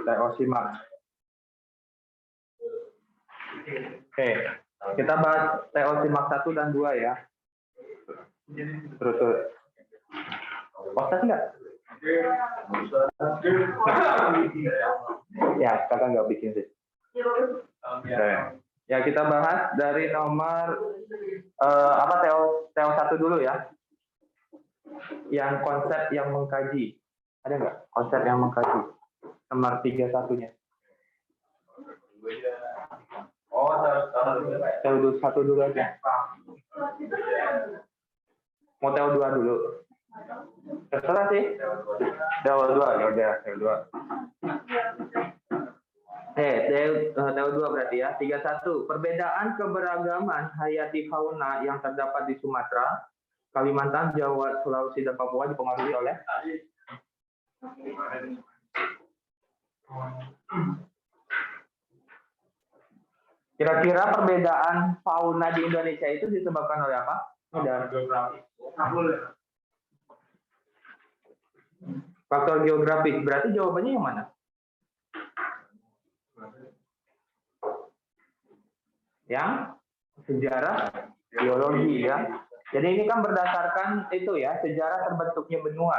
TO SIMAK. Oke, kita bahas TO SIMAK 1 dan 2 ya. Terus. Podcast enggak? Ya, kakak nggak bikin sih. Ya, kita bahas dari nomor TO 1 dulu ya. Yang konsep yang mengkaji. Ada nggak konsep yang mengkaji? Nomor 31-nya. TO 1 dulu aja. Mau TO 2 dulu. Terserah sih. TO 2 ya udah TO 2. TO 2 berarti ya. 31. Perbedaan keberagaman hayati fauna yang terdapat di Sumatera, Kalimantan, Jawa, Sulawesi, dan Papua dipengaruhi oleh kira-kira perbedaan fauna di Indonesia itu disebabkan oleh apa? Faktor geografis. Berarti jawabannya yang mana? Yang sejarah geologi ya. Jadi ini kan berdasarkan itu ya, sejarah terbentuknya benua.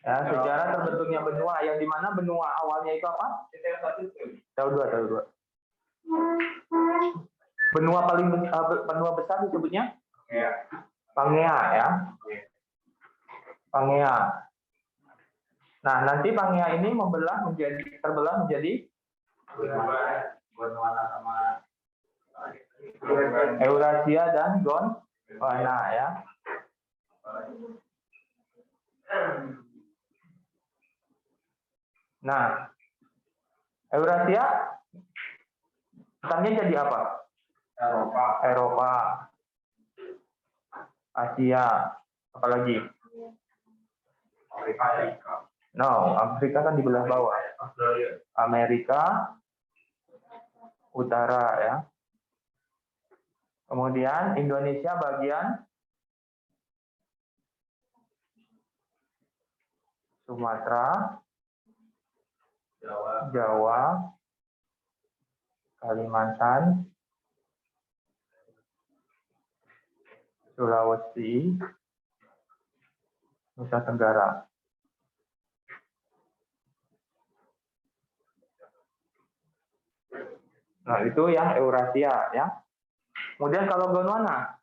Ya, sejarah terbentuknya benua, yang dimana benua awalnya itu apa? TO 2. Benua besar disebutnya Pangea ya. Pangea. Nah, nanti Pangea ini terbelah menjadi Eurasia dan Gondwana ya. Nah, Eurasia tanya jadi apa? Eropa. Asia, apalagi? Afrika kan di belah bawah. Amerika Utara ya. Kemudian Indonesia bagian Sumatera, Jawa, Kalimantan, Sulawesi, Nusa Tenggara. Nah, itu yang Eurasia ya. Kemudian kalau Gondwana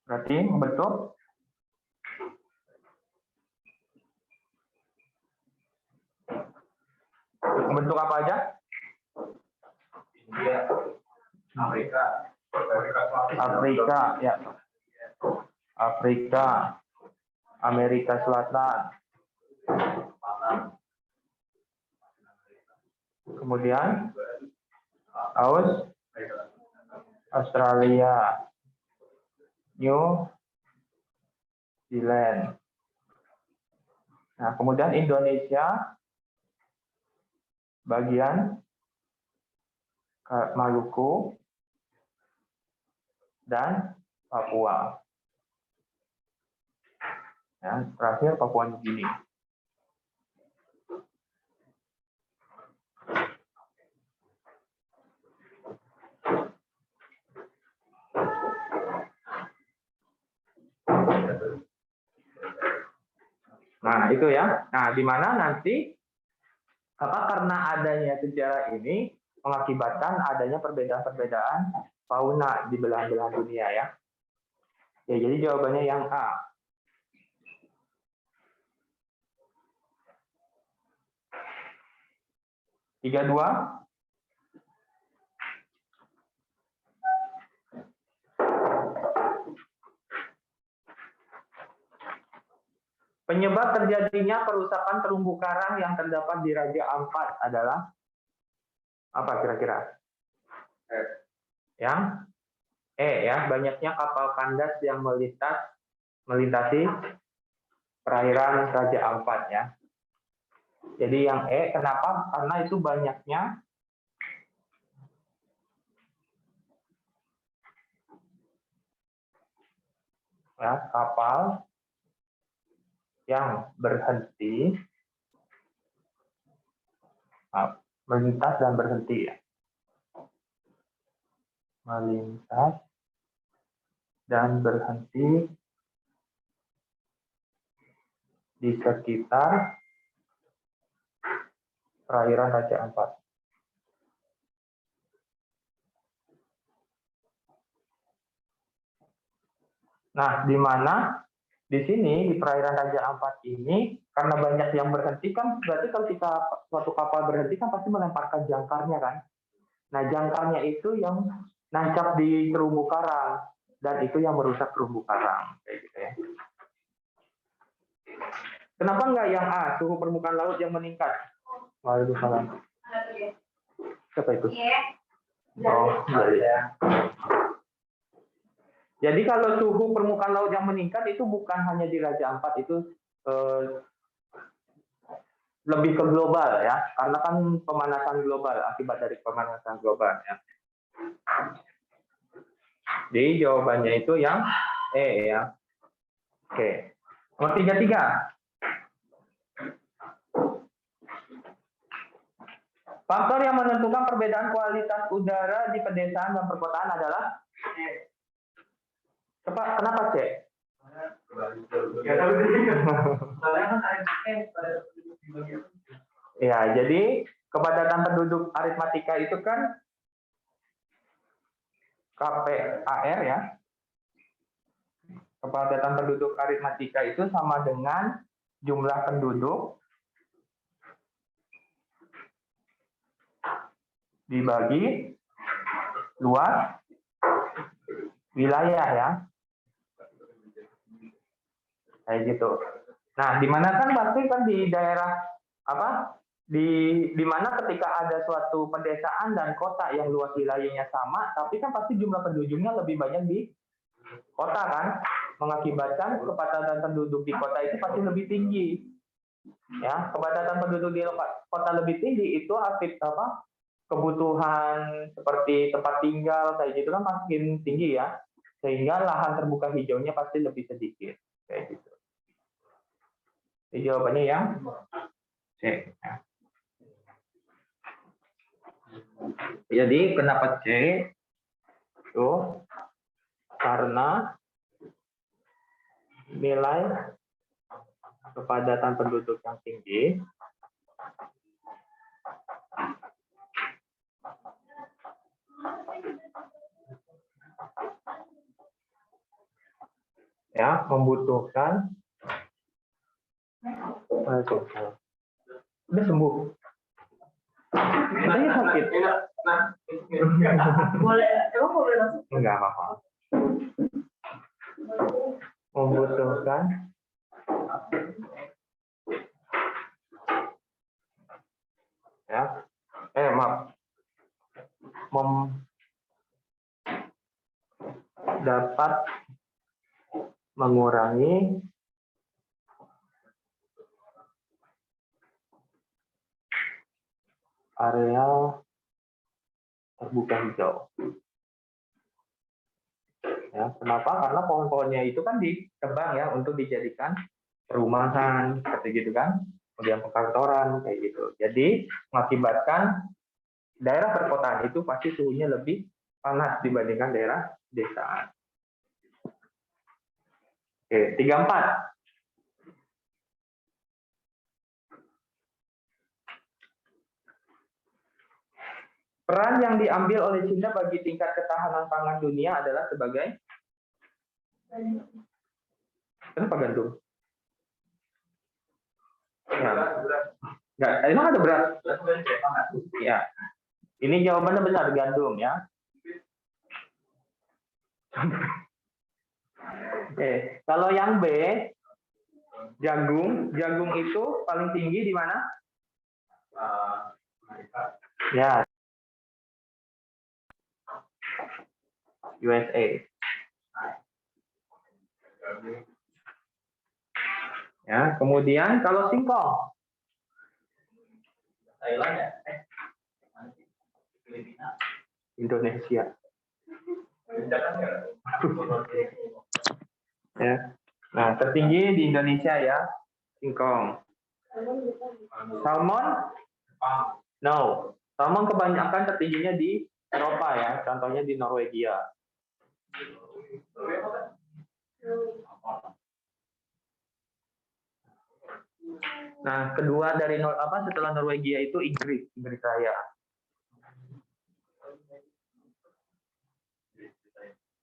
berarti membentuk apa aja? India, Afrika ya. Afrika, Amerika Selatan. Kemudian Australia, New Zealand. Nah, kemudian Indonesia bagian Maluku dan Papua. Ya, terakhir Papua New Guinea. Nah, itu ya. Nah, di mana nanti karena adanya sejarah ini mengakibatkan adanya perbedaan-perbedaan fauna di belahan-belahan dunia ya. Ya, jadi jawabannya yang A. Tiga dua. Penyebab terjadinya kerusakan terumbu karang yang terdapat di Raja Ampat adalah apa kira-kira? Yang ya, banyaknya kapal kandas yang melintasi perairan Raja Ampat ya. Jadi yang kenapa? Karena itu banyaknya ya, kapal yang berhenti, melintas dan berhenti, ya. Melintas dan berhenti di sekitar perairan Raja Ampat. Nah, di mana di sini di perairan Raja Ampat ini karena banyak yang berhenti kan berarti kalau kita suatu kapal berhenti kan pasti melemparkan jangkarnya kan. Nah, jangkarnya itu yang nancap di terumbu karang dan itu yang merusak terumbu karang kayak gitu ya. Kenapa enggak yang A, suhu permukaan laut yang meningkat? Waalaikumsalam. Siapa itu? Oh, ya. Jadi kalau suhu permukaan laut yang meningkat itu bukan hanya di Raja Ampat, itu lebih ke global ya, karena kan pemanasan global akibat dari pemanasan global ya. Jadi jawabannya itu yang E ya. Oke. Nomor 33. Faktor yang menentukan perbedaan kualitas udara di pedesaan dan perkotaan adalah kenapa C? Ya, jadi kepadatan penduduk aritmatika itu kan KPAR ya. Kepadatan penduduk aritmatika itu sama dengan jumlah penduduk dibagi luas wilayah ya. Kayak gitu. Nah, di mana kan pasti kan di daerah apa? Di mana ketika ada suatu pedesaan dan kota yang luas wilayahnya sama, tapi kan pasti jumlah penduduknya lebih banyak di kota kan, mengakibatkan kepadatan penduduk di kota itu pasti lebih tinggi. Ya, kepadatan penduduk di kota lebih tinggi itu apa? Kebutuhan seperti tempat tinggal kayak gitu kan makin tinggi ya, sehingga lahan terbuka hijaunya pasti lebih sedikit kayak gitu. Jadi jawabannya yang C. Ya. Jadi kenapa C? Itu karena nilai kepadatan penduduk yang tinggi ya membutuhkan udah sembuh. Katanya sakit. Boleh, emang boleh langsung? Enggak apa-apa. Membutuhkan ya, maaf, dapat mengurangi area terbuka hijau. Ya, kenapa? Karena pohon-pohonnya itu kan ditebang ya untuk dijadikan perumahan, seperti gitu kan, kemudian perkantoran kayak gitu. Jadi mengakibatkan daerah perkotaan itu pasti suhunya lebih panas dibandingkan daerah desaan. Oke, 34. Peran yang diambil oleh Cina bagi tingkat ketahanan pangan dunia adalah sebagai kenapa gandum? Ya. Enggak, emang ada beras? Ya. Ini jawabannya benar, gandum ya. Oke, kalau yang B, jagung. Jagung itu paling tinggi di mana? Ya. USA. Ya, kemudian kalau singkong. Thailand ya? Indonesia. Ya. Nah, tertinggi di Indonesia ya, singkong. Salmon? No. Salmon kebanyakan tertingginya di Eropa ya, contohnya di Norwegia. Nah, kedua dari setelah Norwegia itu Inggris Raya.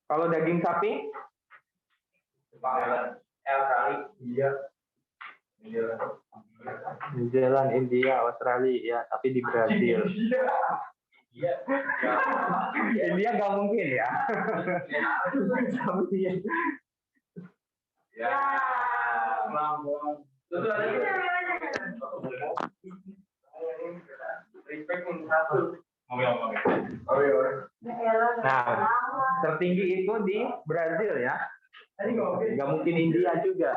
Kalau daging sapi? Iya. New Zealand, India, Australia, ya, tapi di Brazil. India nggak mungkin ya. Nah, tertinggi itu di Brazil ya. Nggak mungkin India juga.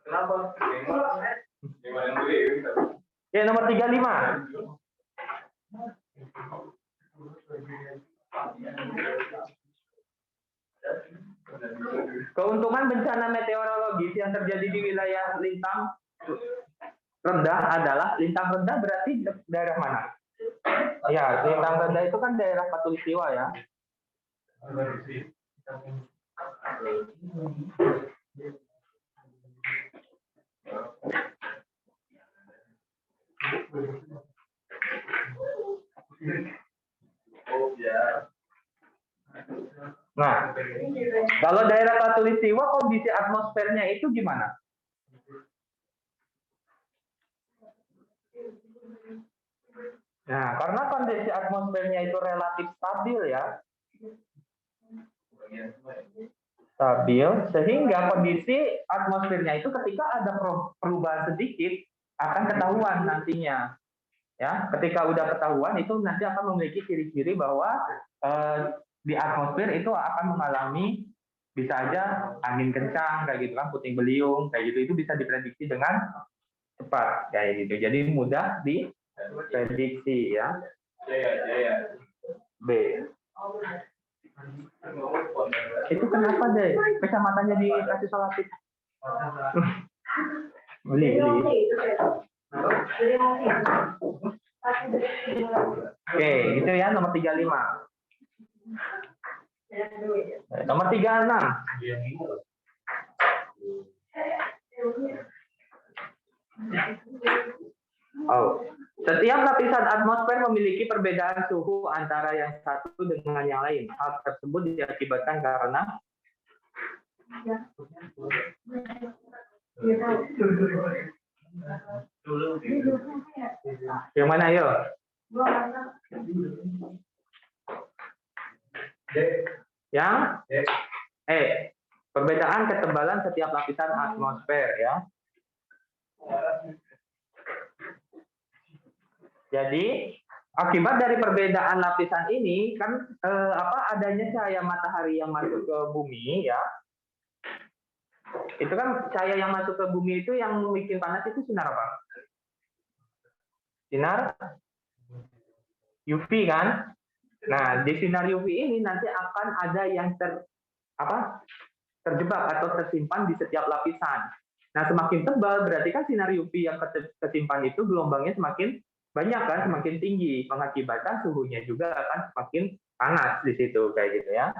Kenapa? Ya, nomor 35. Keuntungan bencana meteorologis yang terjadi di wilayah lintang rendah adalah lintang rendah berarti daerah mana? Ya, lintang rendah itu kan daerah Khatulistiwa ya. Nah, kalau daerah Khatulistiwa kondisi atmosfernya itu gimana? Nah, karena kondisi atmosfernya itu relatif stabil ya. Stabil, sehingga kondisi atmosfernya itu ketika ada perubahan sedikit akan ketahuan nantinya. Ya, ketika udah ketahuan itu nanti akan memiliki ciri-ciri bahwa di atmosfer itu akan mengalami bisa aja angin kencang kayak gitu kan, puting beliung kayak gitu, itu bisa diprediksi dengan cepat kayak gitu. Jadi mudah diprediksi ya. B. Itu kenapa deh kacamatanya dikasih solatif? beli. Oke, itu ya nomor 35. Nomor 36. Setiap lapisan atmosfer memiliki perbedaan suhu antara yang satu dengan yang lain. Hal tersebut diakibatkan karena yang mana yuk? Yang perbedaan ketebalan setiap lapisan atmosfer ya. Jadi akibat dari perbedaan lapisan ini kan adanya cahaya matahari yang masuk ke bumi ya. Itu kan cahaya yang masuk ke bumi itu yang bikin panas itu sinar apa? Sinar UV kan? Nah, di sinar UV ini nanti akan ada yang terjebak atau tersimpan di setiap lapisan. Nah, semakin tebal berarti kan sinar UV yang tersimpan itu gelombangnya semakin banyak kan, semakin tinggi, mengakibatkan suhunya juga akan semakin panas di situ kayak gitu ya.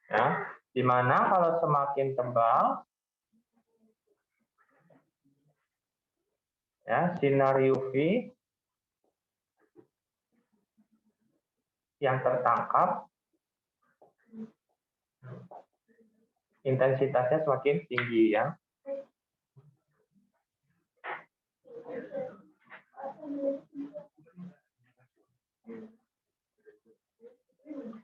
Ya, dimana kalau semakin tebal ya sinar UV yang tertangkap intensitasnya semakin tinggi ya.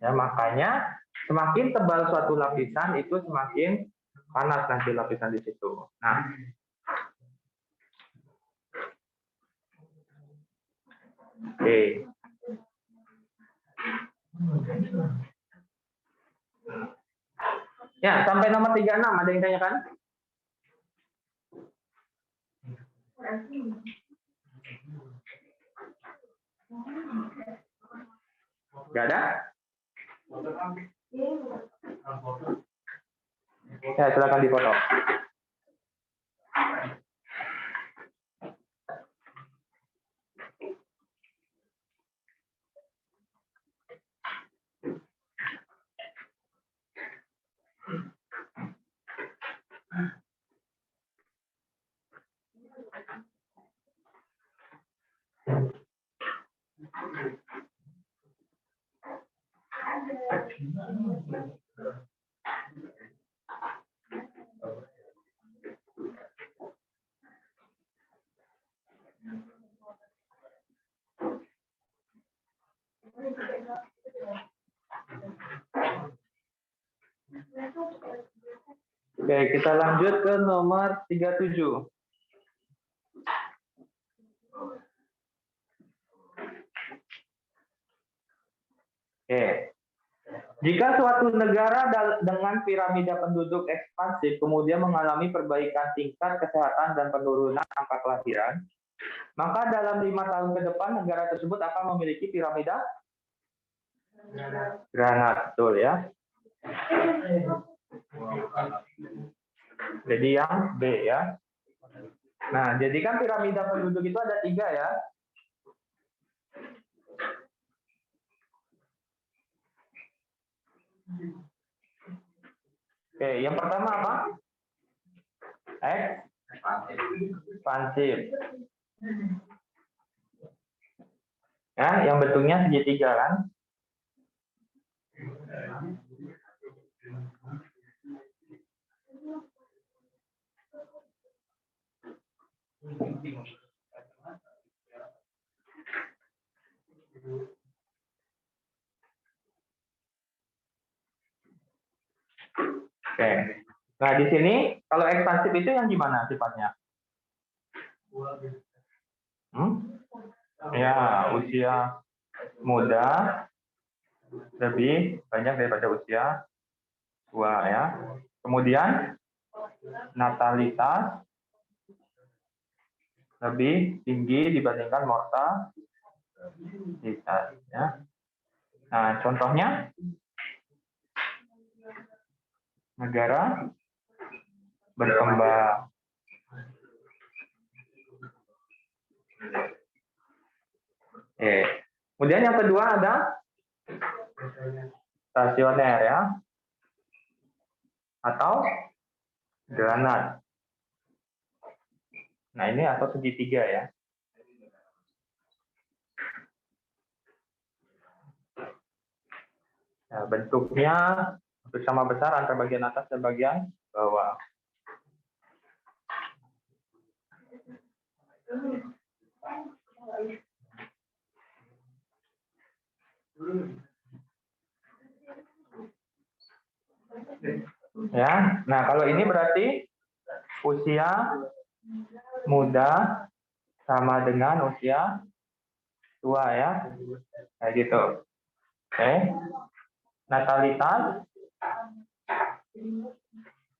Ya, makanya semakin tebal suatu lapisan itu semakin panas nanti lapisan di situ. Nah, oke. Ya, sampai nomor 36 ada yang tanyakan? Gak ada? Ya, silakan dipoto. Oke, kita lanjut ke nomor 37. Oke. Jika suatu negara dengan piramida penduduk ekspansif kemudian mengalami perbaikan tingkat kesehatan dan penurunan angka kelahiran, maka dalam 5 tahun ke depan negara tersebut akan memiliki piramida granat, betul ya. Jadi yang B ya. Nah, jadi kan piramida penduduk itu ada 3 ya. Oke, yang pertama apa? Ekspansif. Ya, yang bentuknya segitiga kan? Oke. Nah, di sini kalau ekspansif itu yang gimana sifatnya? Ya, usia muda lebih banyak daripada usia tua ya. Kemudian natalitas lebih tinggi dibandingkan mortalitas ya. Nah, contohnya negara berkembang. Oke. Kemudian yang kedua ada stasioner ya, atau granat. Nah, ini atau segitiga ya. Nah, bentuknya hampir sama besar antara bagian atas dan bagian bawah. Ya, nah kalau ini berarti usia muda sama dengan usia tua ya, kayak gitu. Oke, natalitas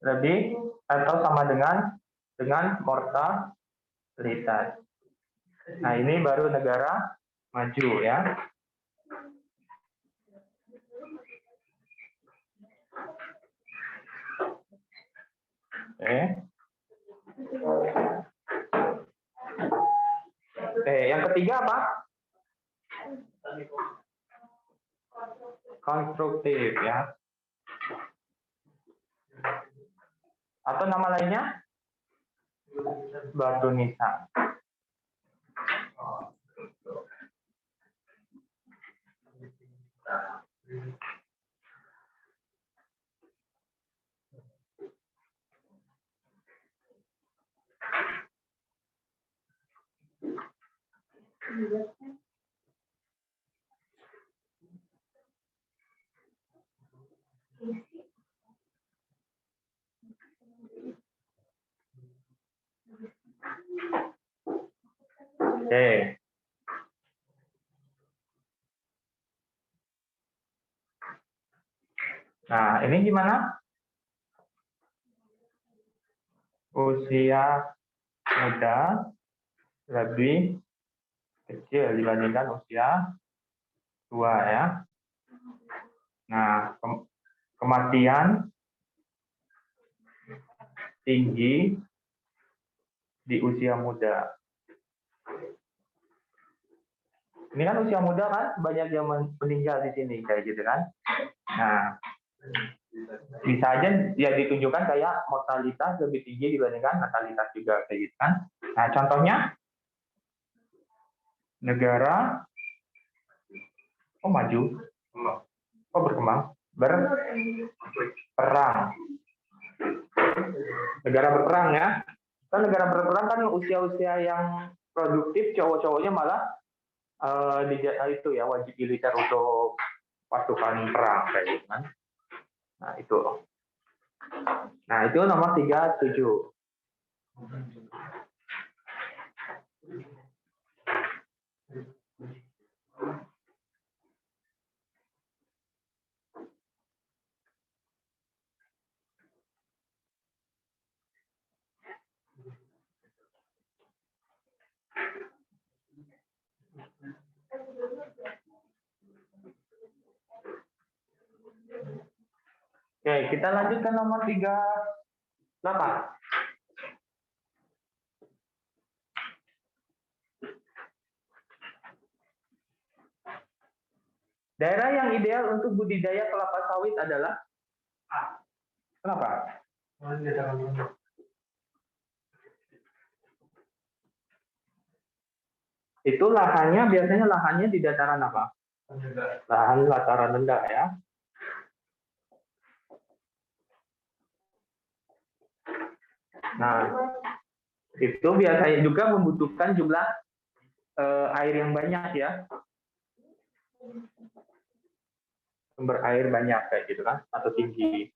lebih atau sama dengan mortalitas. Nah ini baru negara maju ya. Oke, yang ketiga apa? Konstruktif ya. Atau nama lainnya batu nisan. Nah, ini gimana? Usia muda lebih kecil dibandingkan usia tua ya. Nah, kematian tinggi di usia muda. Ini kan usia muda kan banyak yang meninggal di sini kayak gitu kan. Nah, bisa aja ya ditunjukkan kayak mortalitas lebih tinggi dibandingkan natalitas juga kayak gitu kan. Nah, contohnya negara maju, berkembang, berperang. Negara berperang ya. Kan negara berperang kan usia-usia yang produktif cowok-cowoknya malah itu ya wajib militer untuk pasukan perang kayak gitu kan. Nah, itu. Nah, itu nomor 37. Oke, kita lanjut ke nomor 38. Daerah yang ideal untuk budidaya kelapa sawit adalah kenapa? Itu lahannya biasanya lahannya di dataran apa? Lahan dataran rendah ya. Nah, itu biasanya juga membutuhkan jumlah air yang banyak ya. Sumber air banyak kayak gitu kan atau tinggi.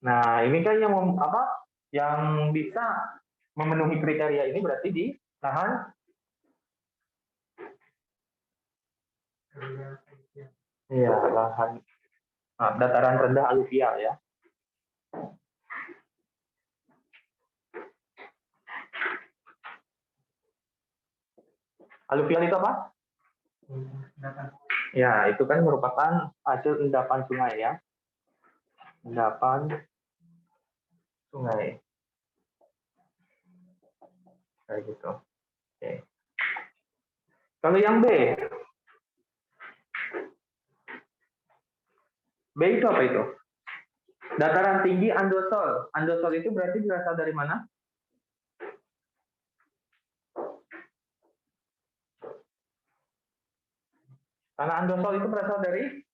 Nah, ini kan yang yang bisa memenuhi kriteria ini berarti di lahan iya, lahan dataran rendah aluvial ya. Aluvial itu apa? Ya, itu kan merupakan hasil endapan sungai ya. Endapan sungai. Kayak gitu. Oke. Kalau yang B. B itu apa itu? Dataran tinggi andosol. Andosol itu berarti berasal dari mana? Tanah andosol itu berasal dari?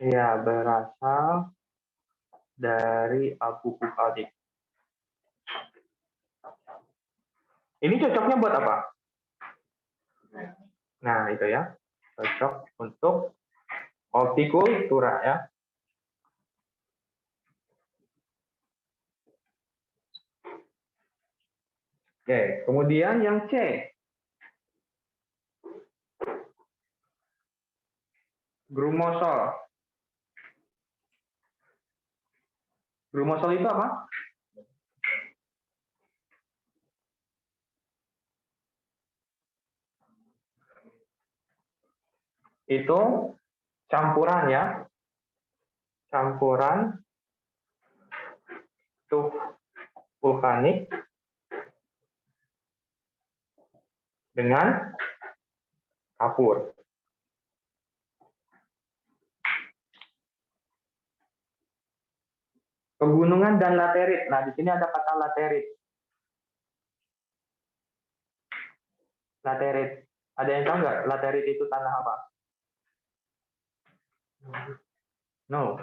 Iya, berasal dari abu vulkanik. Ini cocoknya buat apa? Nah, itu ya. Cocok untuk hortikultura ya. Oke, kemudian yang C. Grumosol. Grumosol itu apa? Itu campuran ya. Campuran tuh vulkanik dengan kapur. Pegunungan dan laterit. Nah, di sini ada kata laterit. Laterit. Ada yang tahu nggak laterit itu tanah apa? No.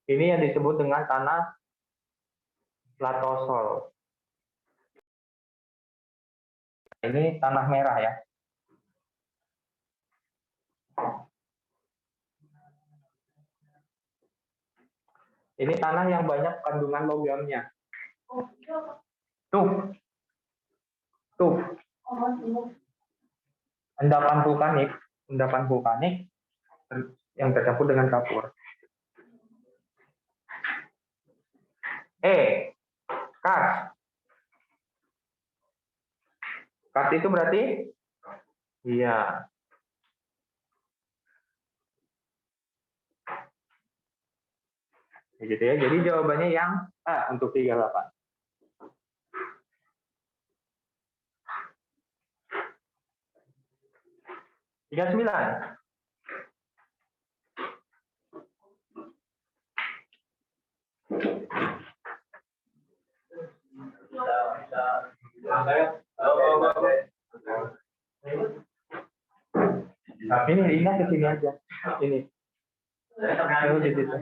Ini yang disebut dengan tanah latosol. Ini tanah merah ya. Ini tanah yang banyak kandungan logamnya. Tuh. Tuh. endapan vulkanik yang tercampur dengan kapur. Kars. Kars itu berarti? Iya. Gitu ya. Jadi jawabannya yang A untuk 38. Tiga 39. Ini Indah ke sini aja. Ini. Ayo di situ.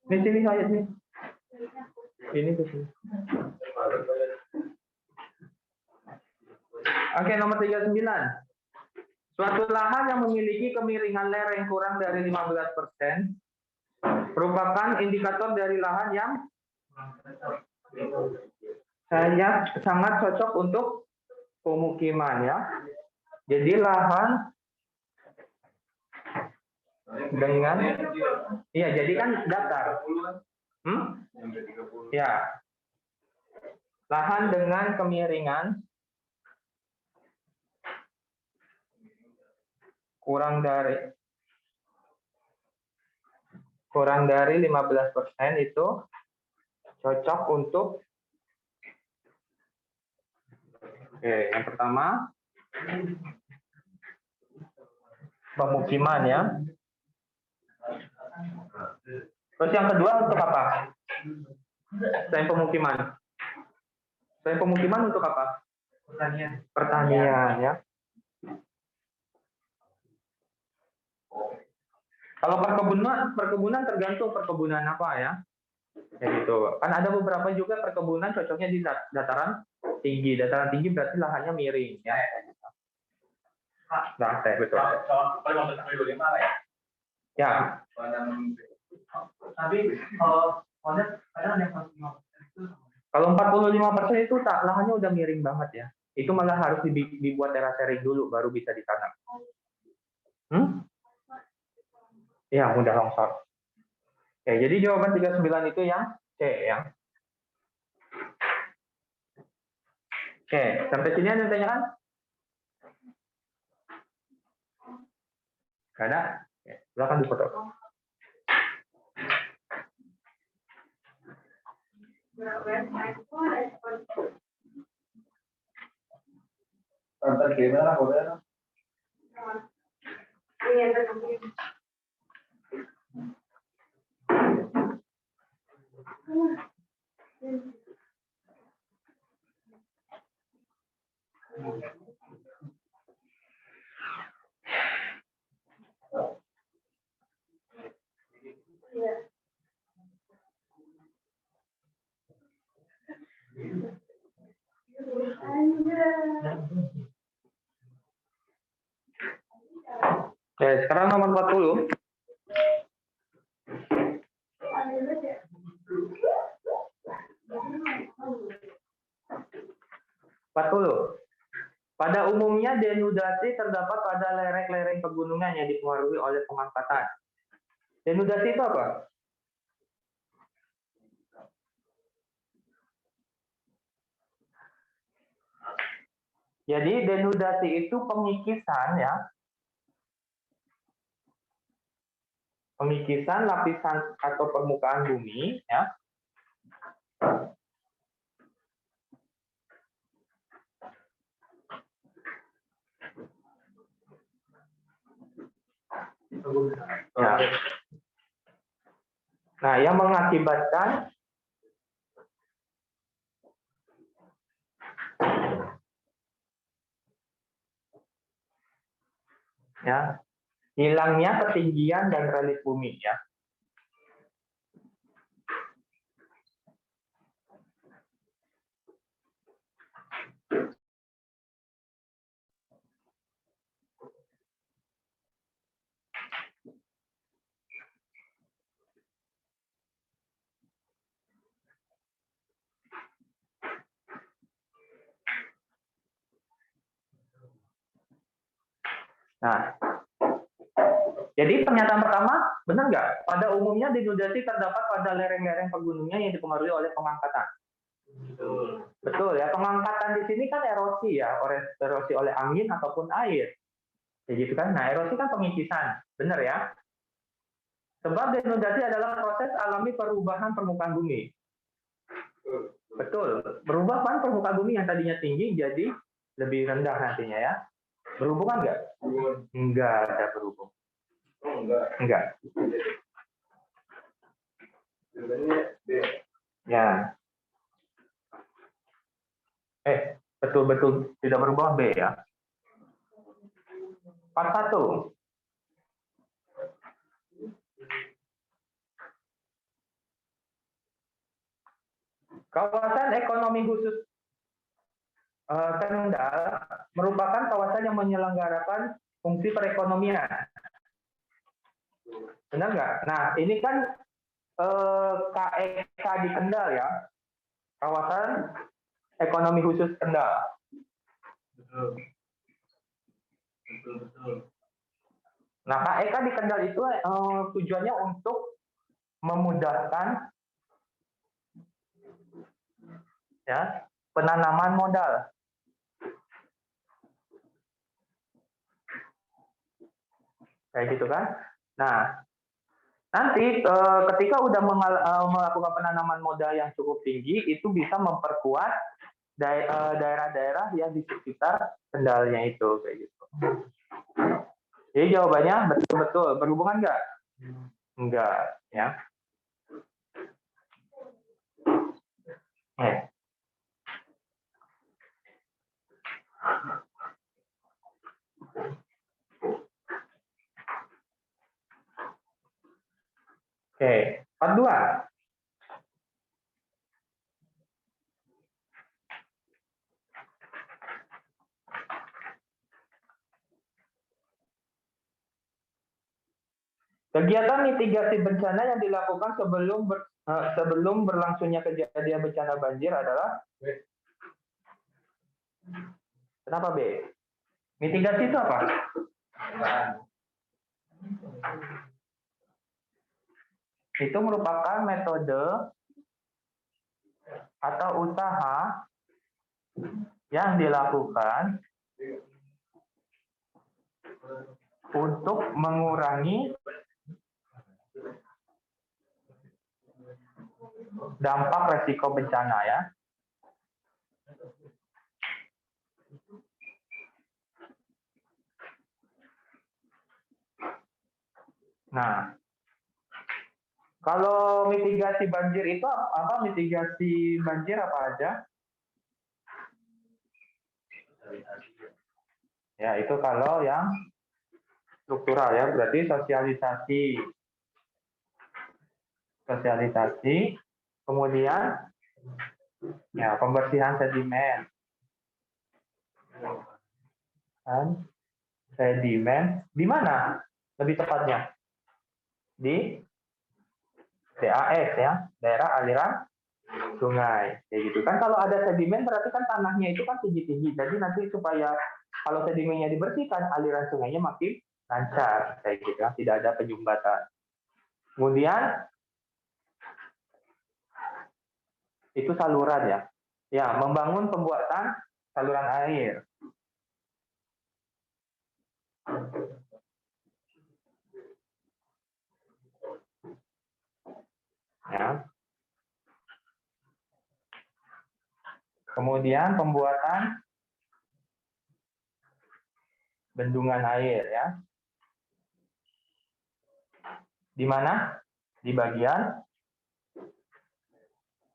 Di sini saya sini. Ini ke sini. Oke, nomor 39. Suatu lahan yang memiliki kemiringan lereng kurang dari 15% merupakan indikator dari lahan yang sangat cocok untuk pemukiman ya. Jadi lahan dengan jadi kan datar. Ya. Lahan dengan kemiringan kurang dari 15% itu cocok untuk yang pertama pemukiman ya. Terus yang kedua untuk apa? Selain pemukiman untuk apa? Pertanian ya. Kalau perkebunan tergantung perkebunan apa ya. Ya gitu. Kan ada beberapa juga perkebunan cocoknya di dataran tinggi. Dataran tinggi berarti lahannya miring ya. Nah, betul. Ya. Tapi kalau 45% itu lahannya udah miring banget ya. Itu malah harus dibuat terasering dulu baru bisa ditanam. Ya, mudah longsor. Oke, jadi jawaban 39 itu yang C ya. Oke, sampai sini ada yang tanyakan? Gak ada? Oke, silakan dipoto. Oke, sekarang nomor 40. Pada umumnya denudasi terdapat pada lereng-lereng pegunungan yang dipengaruhi oleh pengangkatan. Denudasi itu apa? Jadi denudasi itu pengikisan ya. Pengikisan lapisan atau permukaan bumi ya. Ya. Nah, yang mengakibatkan ya hilangnya ketinggian dan relief bumi ya. Nah, jadi pernyataan pertama, benar nggak? Pada umumnya denudasi terdapat pada lereng-lereng pegunungan yang dipengaruhi oleh pengangkatan. Betul ya, pengangkatan di sini kan erosi ya, erosi oleh angin ataupun air. Kayak gitu kan. Nah, erosi kan pengikisan, benar ya? Sebab denudasi adalah proses alami perubahan permukaan bumi. Betul, berubah kan permukaan bumi yang tadinya tinggi jadi lebih rendah nantinya ya. Berhubungan nggak? Enggak ada berhubung. Enggak. Ya. Betul-betul tidak berubah B ya. 41. Kawasan ekonomi khusus Kendal merupakan kawasan yang menyelenggarakan fungsi perekonomian. Benar nggak? Nah, ini kan KEK di Kendal ya. Kawasan ekonomi khusus Kendal. Betul. Nah, KEK di Kendal itu tujuannya untuk memudahkan ya penanaman modal. Kayak gitu kan. Nah, nanti ketika udah melakukan penanaman modal yang cukup tinggi, itu bisa memperkuat daerah-daerah yang di sekitar Kendalnya itu, kayak gitu. Jadi jawabannya betul-betul berhubungan nggak? Enggak, ya. Oke, 42. Kegiatan mitigasi bencana yang dilakukan sebelum berlangsungnya kejadian bencana banjir adalah kenapa B? Mitigasi itu apa? Itu merupakan metode atau usaha yang dilakukan untuk mengurangi dampak resiko bencana ya. Nah, kalau mitigasi banjir itu apa? Mitigasi banjir apa aja? Ya, itu kalau yang struktural ya, berarti sosialisasi, kemudian ya pembersihan sedimen, di mana lebih tepatnya di DAS ya, daerah aliran sungai, kayak gitu kan. Kalau ada sedimen berarti kan tanahnya itu kan tinggi-tinggi, jadi nanti supaya kalau sedimennya dibersihkan, aliran sungainya makin lancar, kayak gitu kan, tidak ada penyumbatan. Kemudian itu saluran ya, ya membangun pembuatan saluran air. Ya. Kemudian pembuatan bendungan air ya. Di mana? Di bagian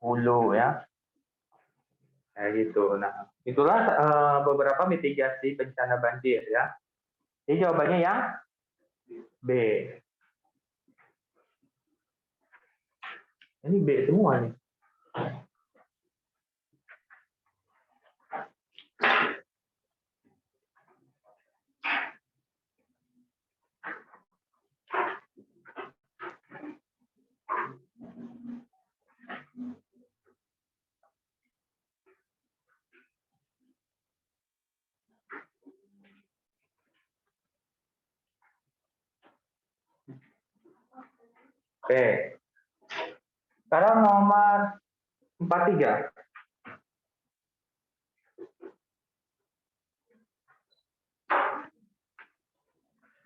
hulu ya. Kayak gitu. Nah, itulah beberapa mitigasi bencana banjir ya. Jadi jawabannya yang B. Ini B semua nih. Oke. Sekarang nomor 43.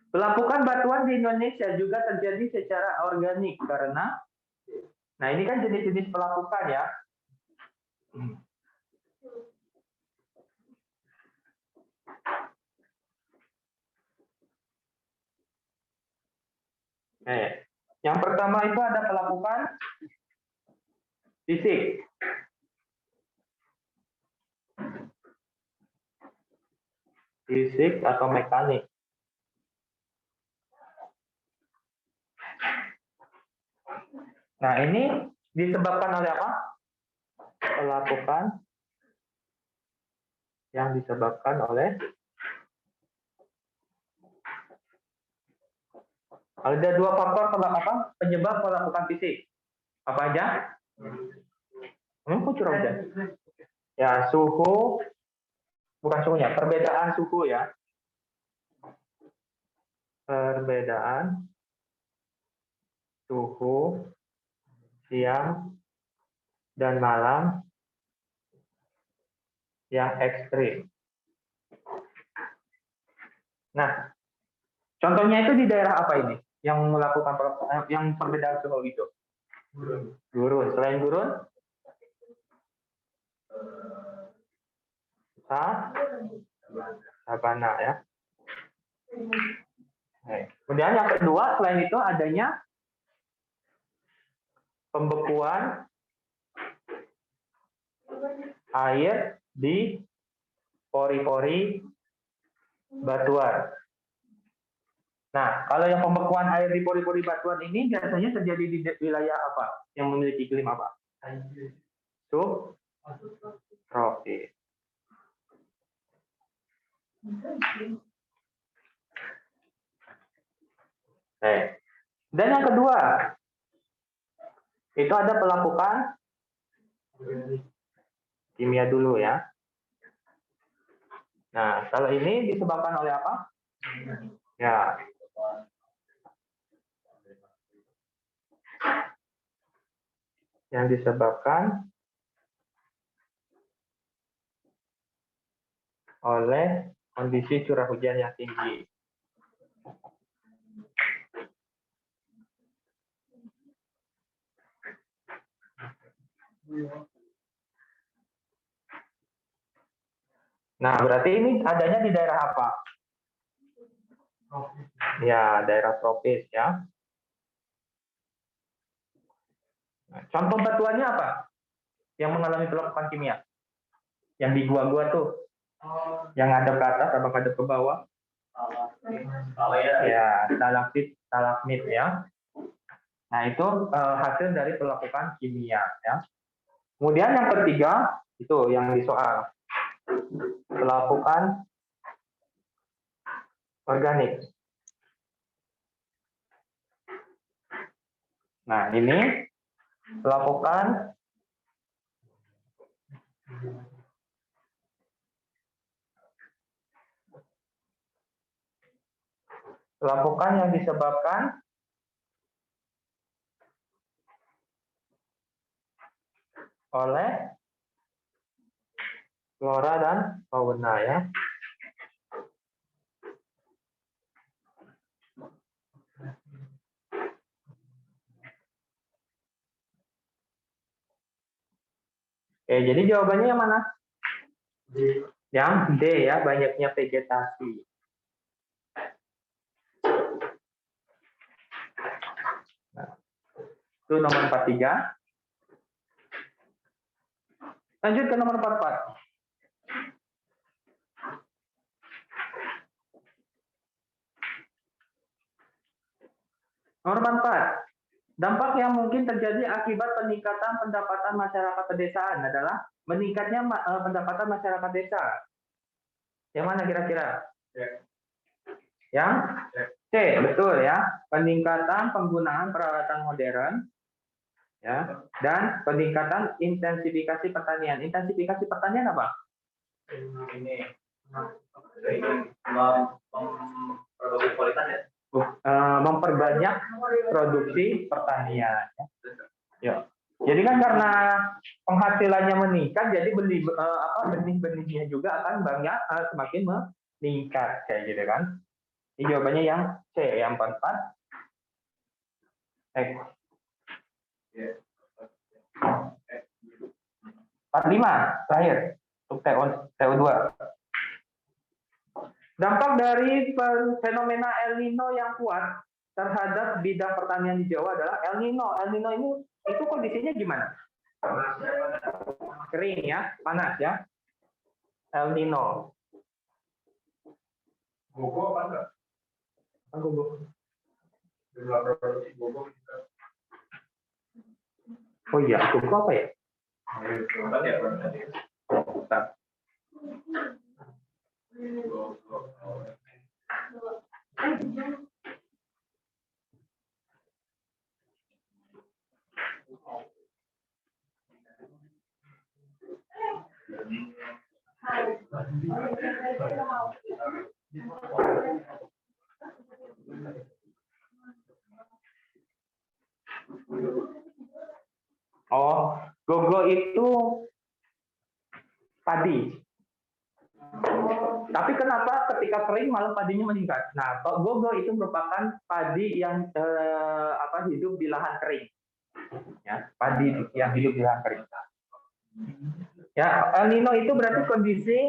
Pelapukan batuan di Indonesia juga terjadi secara organik karena, nah ini kan jenis-jenis pelapukan ya. Yang pertama itu ada pelapukan fisik. Fisik atau mekanik. Nah, ini disebabkan oleh apa? Pelapukan yang disebabkan oleh ada dua faktor penyebab pelapukan fisik. Apa aja? Kok curah hujan? Ya, suhu, bukan suhunya, perbedaan suhu ya. Perbedaan suhu siang dan malam yang ekstrim. Nah, contohnya itu di daerah apa ini? Yang melakukan yang perbedaan suhu itu? Gurun. Selain gurun? Sabana ya. Kemudian yang kedua, selain itu adanya pembekuan air di pori-pori batuan. Nah, kalau yang pembekuan air di pori-pori batuan ini biasanya terjadi di wilayah apa? Yang memiliki iklim apa? Subtropis. Dan yang kedua, itu ada pelapukan kimia dulu ya. Nah, kalau ini disebabkan oleh apa? Ya. Yang disebabkan oleh kondisi curah hujan yang tinggi. Nah, berarti ini adanya di daerah apa? Ya, daerah tropis ya. Nah, contoh batuannya apa? Yang mengalami pelapukan kimia? Yang di gua-gua tuh. Yang ngadep ke atas atau ngadep ke bawah? Ya, stalagmit ya. Nah, itu hasil dari pelapukan kimia ya. Kemudian yang ketiga, itu yang di soal. Pelapukan organik. Nah, ini pelapukan yang disebabkan oleh flora dan fauna ya. Oke, jadi jawabannya yang mana? Yang D ya, banyaknya vegetasi. Nah, itu nomor 43. Lanjut ke nomor 44. Nomor 44. Dampak yang mungkin terjadi akibat peningkatan pendapatan masyarakat pedesaan adalah meningkatnya pendapatan masyarakat desa. Yang mana kira-kira? Yang C, betul ya. Peningkatan penggunaan peralatan modern ya, dan peningkatan intensifikasi pertanian. Intensifikasi pertanian apa? Ini produksi kualitas ya? memperbanyak produksi pertanian. Ya. Jadi kan karena penghasilannya meningkat, jadi benih-benihnya juga akan banyak semakin meningkat kayak gitu kan. Ini jawabannya yang C, yang 44. 45 terakhir untuk TO2. Dampak dari fenomena El Nino yang kuat terhadap bidang pertanian di Jawa adalah El Nino. El Nino ini itu kondisinya gimana? Kering ya, panas ya. El Nino. Gogo apa enggak? Gogo. Oh iya, gogo apa ya? Oh, gogo itu padi. Tapi kenapa ketika kering malah padinya meningkat? Nah, gogo itu merupakan padi yang hidup di lahan kering. Ya, padi yang hidup di lahan kering. Ya, El Nino itu berarti kondisi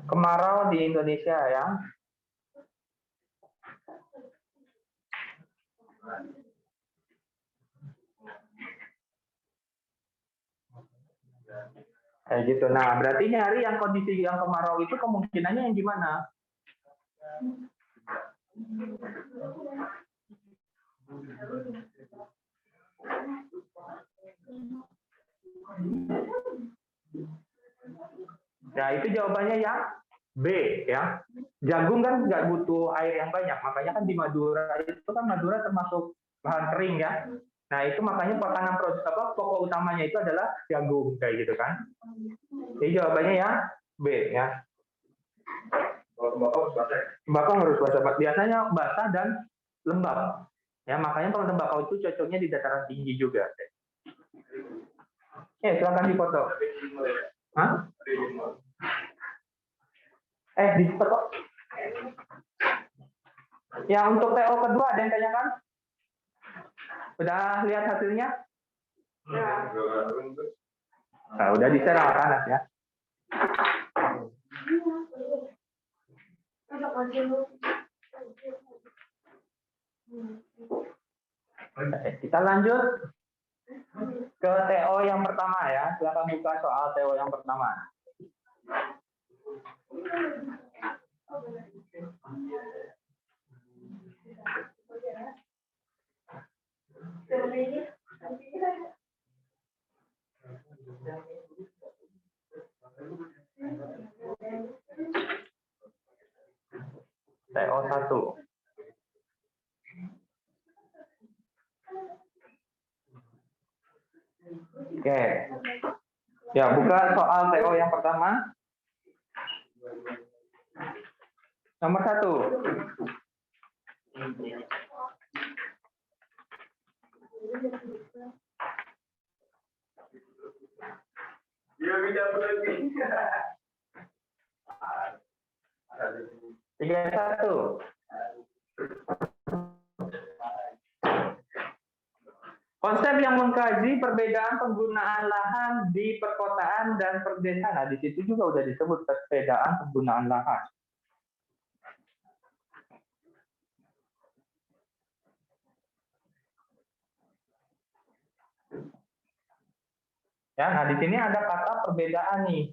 kemarau di Indonesia ya. Kayak gitu. Nah, berarti nyari yang kondisi yang kemarau itu kemungkinannya yang gimana? Nah, itu jawabannya yang B ya. Jagung kan nggak butuh air yang banyak, makanya kan di Madura itu kan Madura termasuk bahan kering ya. Nah, itu makanya makanan pokok utamanya itu adalah jagung kayak gitu kan. Jadi jawabannya yang B ya. Tembakau harus basah. Biasanya basah dan lembab. Ya, makanya kalau tembakau itu cocoknya di dataran tinggi juga. Silakan dipoto. Hah? Dipoto. Ya, untuk TO kedua ada yang tanyakan? Udah lihat hasilnya? Ya. Nah, udah di-share sama Anas ya. Kita lanjut ke TO yang pertama ya. Silakan buka soal TO yang pertama. TO1. Oke. Ya, buka soal TO yang pertama. Nomor 1. Tiga satu. Konsep yang mengkaji perbedaan penggunaan lahan di perkotaan dan perdesaan. Nah, di situ juga udah disebut perbedaan penggunaan lahan. Ya, nah di sini ada kata perbedaan nih.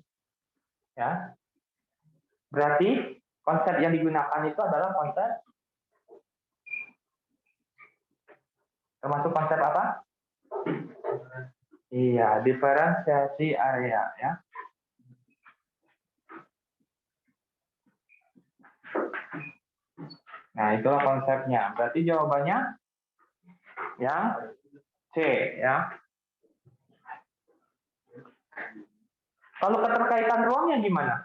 Ya. Berarti konsep yang digunakan itu adalah konsep termasuk konsep apa? Iya, diferensiasi area ya. Nah, itulah konsepnya. Berarti jawabannya yang C ya. Kalau keterkaitan ruangnya gimana?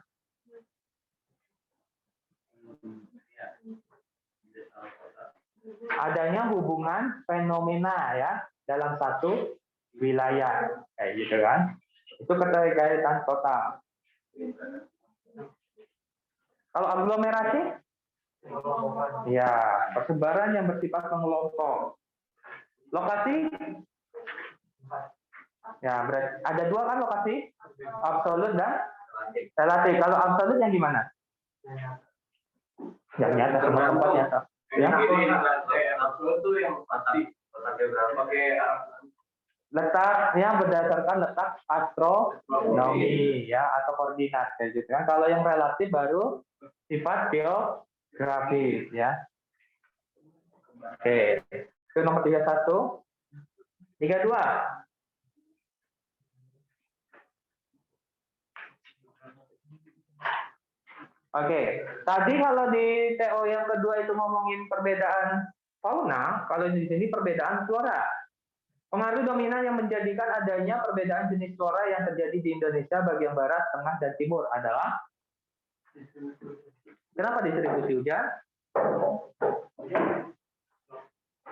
adanya hubungan fenomena ya dalam satu wilayah kayak gitu kan. Itu keterkaitan total. Kalau aglomerasi ya persebaran yang bersifat mengelompok. Lokasi ya berarti ada dua kan lokasi, absolut dan relatif. Kalau absolut yang gimana? Yang nyata, semua tempat nyata. Ya. Absolut itu yang pasti letaknya berapa kayak Letaknya berdasarkan letak astronomi ya atau koordinat kayak gitu kan. Kalau yang relatif baru sifat geografis ya. Oke. Itu nomor 31. 32. Oke, tadi kalau di TO yang kedua itu ngomongin perbedaan fauna, kalau di sini perbedaan flora. Pengaruh dominan yang menjadikan adanya perbedaan jenis flora yang terjadi di Indonesia bagian barat, tengah, dan timur adalah kenapa distribusi hujan?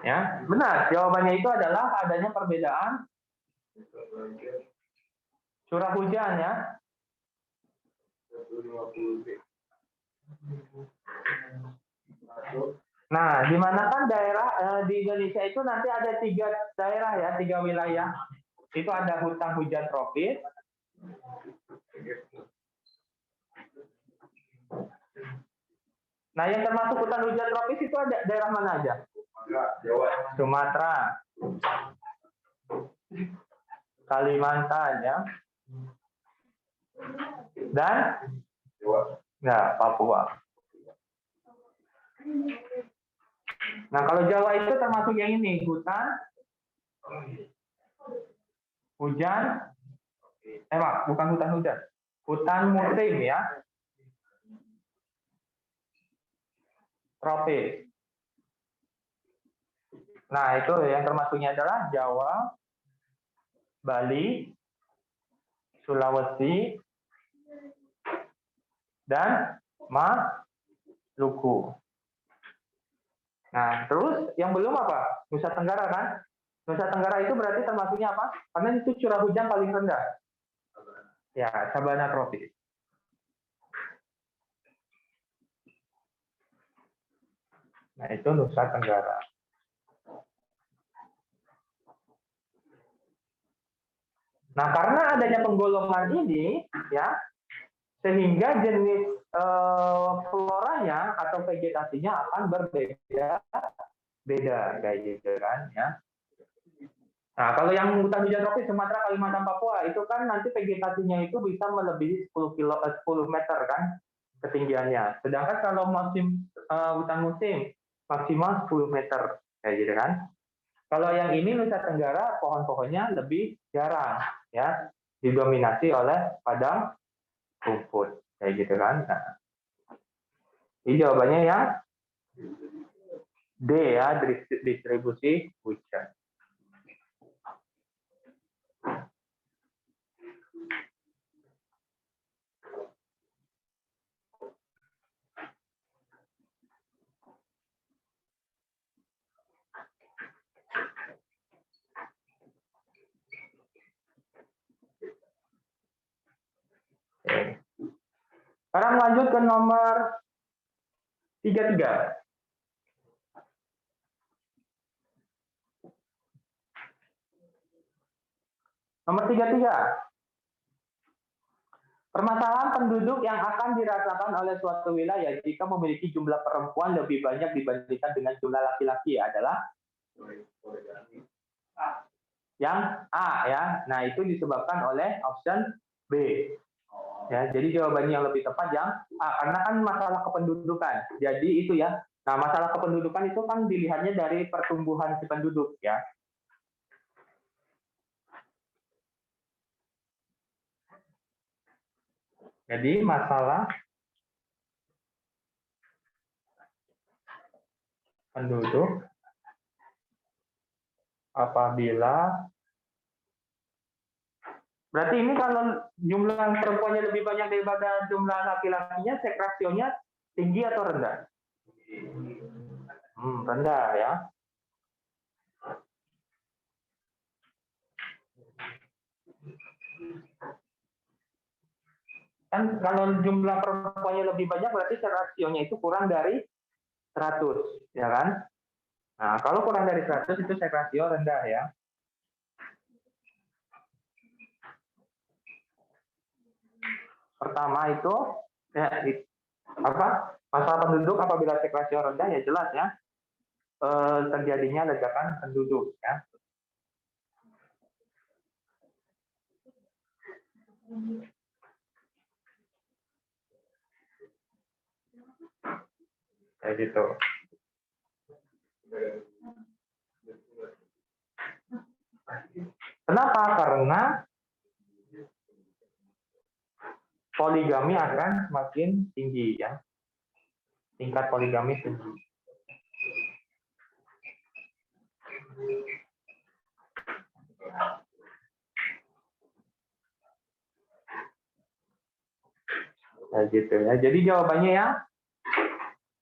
Ya, benar. Jawabannya itu adalah adanya perbedaan curah hujan ya. Nah, di mana kan daerah di Indonesia itu nanti ada 3 daerah ya, 3 wilayah. Itu ada hutan hujan tropis, nah yang termasuk hutan hujan tropis itu ada daerah mana aja? Sumatera, Kalimantan ya, dan Papua. Nah, kalau Jawa itu termasuk yang ini, hutan hujan, bukan hutan hujan, hutan musim ya, tropis. Nah, itu yang termasuknya adalah Jawa, Bali, Sulawesi, dan Maluku. Nah, terus yang belum apa? Nusa Tenggara kan? Nusa Tenggara itu berarti termasuknya apa? Karena itu curah hujan paling rendah. Ya, sabana tropis. Nah, itu Nusa Tenggara. Nah, karena adanya penggolongan ini, ya, sehingga jenis floranya atau vegetasinya akan berbeda, kayak gitu kan, ya. Nah, kalau yang hutan hujan tropis Sumatera, Kalimantan, Papua itu kan nanti vegetasinya itu bisa melebihi 10 meter kan ketinggiannya. Sedangkan kalau musim hutan musim maksimal 10 meter kayak gitu kan. Kalau yang ini Nusa Tenggara pohon-pohonnya lebih jarang ya, didominasi oleh padang rumput kayak gitu kan. Nah, ini jawabannya yang D ya, distribusi hujan. Oke. Sekarang lanjut ke nomor 33. Nomor 33. Permasalahan penduduk yang akan dirasakan oleh suatu wilayah jika memiliki jumlah perempuan lebih banyak dibandingkan dengan jumlah laki-laki adalah yang A ya. Nah, itu disebabkan oleh option B. Ya, jadi jawabannya yang lebih tepat yang A, karena kan masalah kependudukan. Jadi itu ya. Nah, masalah kependudukan itu kan dilihatnya dari pertumbuhan si penduduk ya. Jadi masalah penduduk apabila berarti ini kalau jumlah perempuannya lebih banyak daripada jumlah laki-lakinya, seks rasionya tinggi atau rendah? Rendah ya. Kan kalau jumlah perempuannya lebih banyak berarti rasionya itu kurang dari 100, ya kan? Nah, kalau kurang dari 100 itu rasio rendah ya. Pertama itu ya, apa? Masalah penduduk apabila rasio rendah ya jelas ya. Terjadinya ledakan penduduk ya. Kayak gitu. Kenapa? Karena poligami akan semakin tinggi ya. Tingkat poligami tinggi. Ya gitu ya. Jadi jawabannya ya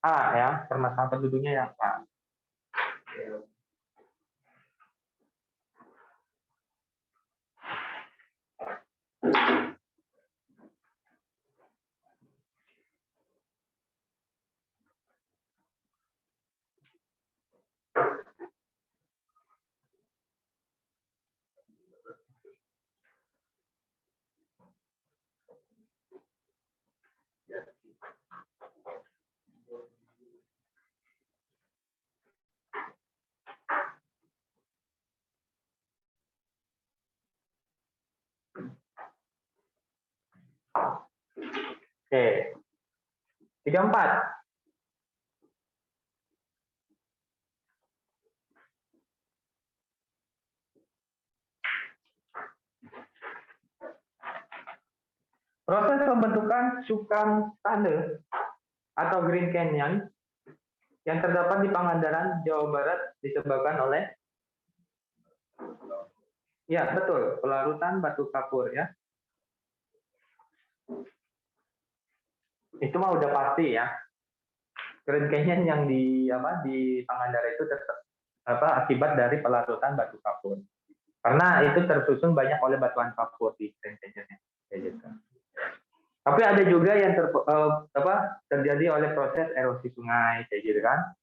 A ya, permasalahan penduduknya yang A. Oke. 34. Proses pembentukan Sukan Tande atau Green Canyon yang terdapat di Pangandaran, Jawa Barat disebabkan oleh ya betul, pelarutan batu kapur ya. Itu mah udah pasti ya. Grand Canyon yang di Pangandaran itu akibat dari pelarutan batu kapur. Karena itu tersusun banyak oleh batuan kapur di Grand Canyon kayak gitu. Tapi ada juga yang terjadi oleh proses erosi sungai kayak gitu kan.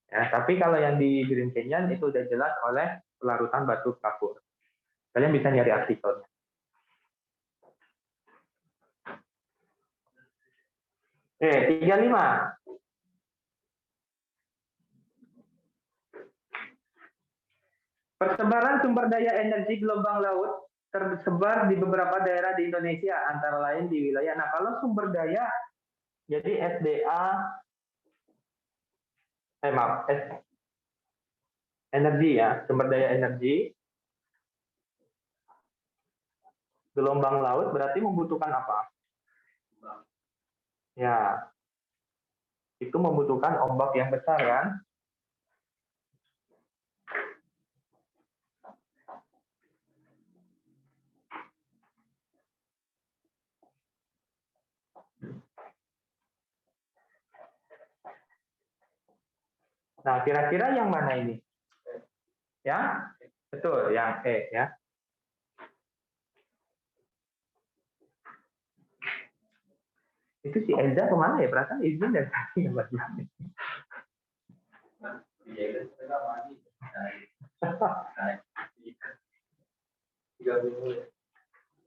Ya, tapi kalau yang di Green Canyon itu udah jelas oleh pelarutan batu kapur. Kalian bisa nyari artikelnya. Oke, 35. Persebaran sumber daya energi gelombang laut tersebar di beberapa daerah di Indonesia, antara lain di wilayah. Nah, kalau sumber daya, jadi energi ya, sumber daya energi, gelombang laut berarti membutuhkan apa? Ya, itu membutuhkan ombak yang besar kan? Nah, kira-kira yang mana ini? Ya, betul, yang E ya. Itu si Elza kemana ya? Perasaan izin dari tadi nggak balik.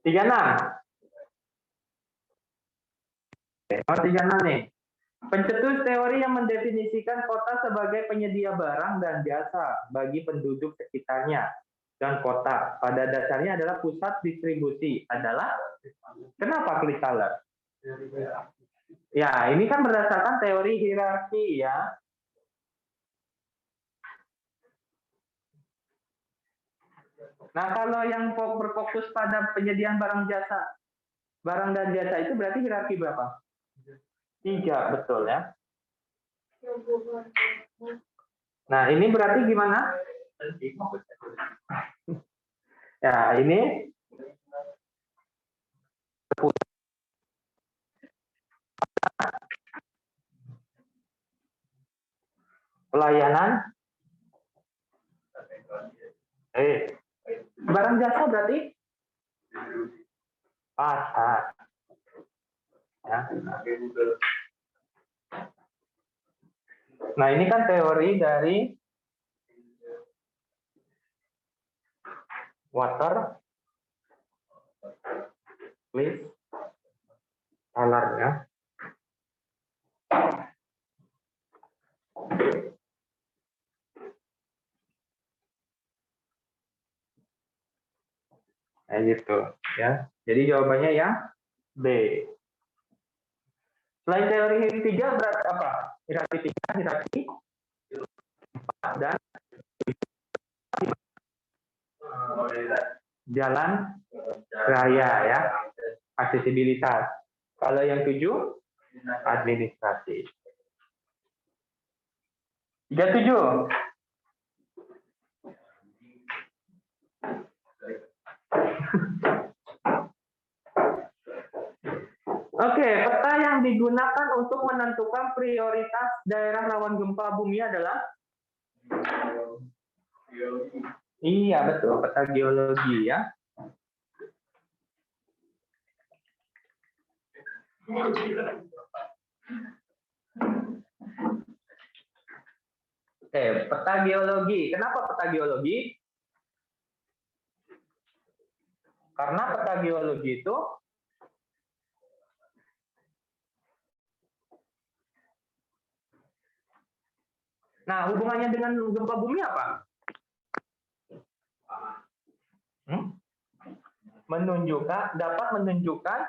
36. Nomor 36 nih. Pencetus teori yang mendefinisikan kota sebagai penyedia barang dan jasa bagi penduduk sekitarnya dan kota pada dasarnya adalah pusat distribusi adalah kenapa klik color? Ya, ini kan berdasarkan teori hierarki ya. Nah, kalau yang berfokus pada penyediaan barang dan jasa itu berarti hierarki berapa? 3, betul ya. Nah, ini berarti gimana? Ya, ini Pelayanan, barang jasa berarti pasar. Ya. Nah, ini kan teori dari water, please, color ya. Nah, gitu ya. Jadi jawabannya yang B. Selain teori tiga berarti apa? Hierarki 3, hierarki 4, dan jalan raya ya. Aksesibilitas. Kalau yang 7, administrasi. 37. Oke, peta yang digunakan untuk menentukan prioritas daerah rawan gempa bumi adalah? Iya, betul, peta geologi ya. Oke, peta geologi. Kenapa peta geologi? Karena peta geologi itu hubungannya dengan gempa bumi apa? Dapat menunjukkan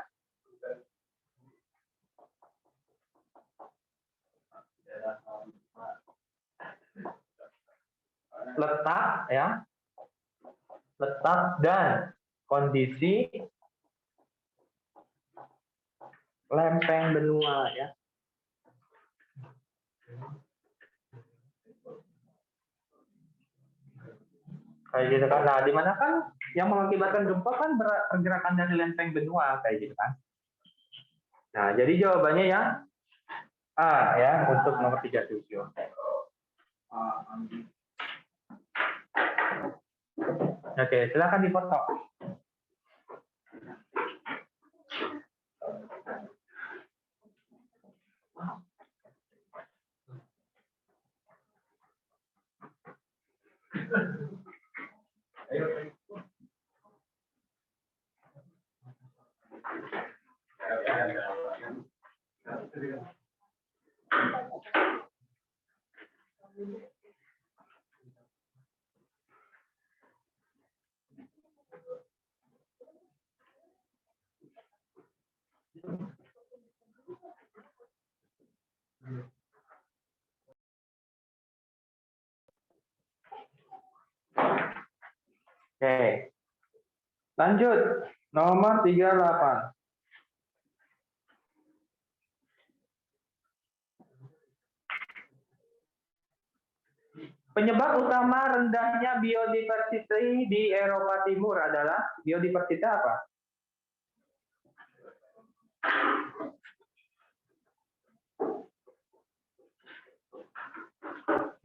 letak ya, letak dan kondisi lempeng benua ya. Kayak gitu kan. Nah, di mana kan yang mengakibatkan gempa kan pergerakan dari lempeng benua kayak gitu kan. Nah, jadi jawabannya yang A ya untuk nomor 37. Oke, silakan dipoto. Oke. Lanjut. Nomor 38. Penyebab utama rendahnya biodiversitas di Eropa Timur adalah biodiversitas apa?